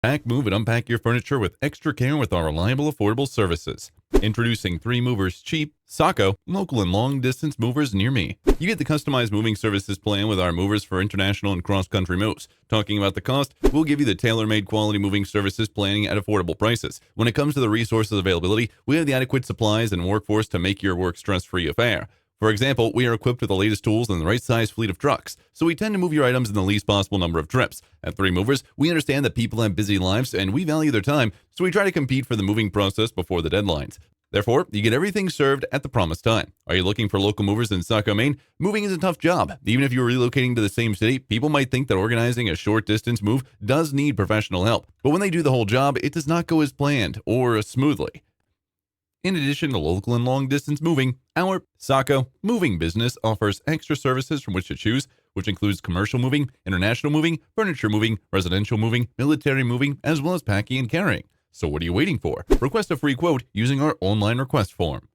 Pack, move, and unpack your furniture with extra care with our reliable, affordable services. Introducing 3 Movers Cheap, Saco, local and long-distance movers near me. You get the customized moving services plan with our movers for international and cross-country moves. Talking about the cost, we'll give you the tailor-made quality moving services planning at affordable prices. When it comes to the resources availability, we have the adequate supplies and workforce to make your work stress-free affair. For example, we are equipped with the latest tools and the right size fleet of trucks, so we tend to move your items in the least possible number of trips. At 3 Movers, we understand that people have busy lives and we value their time, so we try to compete for the moving process before the deadlines. Therefore, you get everything served at the promised time. Are you looking for local movers in Saco, Maine? Moving is a tough job. Even if you're relocating to the same city, people might think that organizing a short distance move does need professional help. But when they do the whole job, it does not go as planned or smoothly. In addition to local and long-distance moving, our Saco moving business offers extra services from which to choose, which includes commercial moving, international moving, furniture moving, residential moving, military moving, as well as packing and carrying. So what are you waiting for? Request a free quote using our online request form.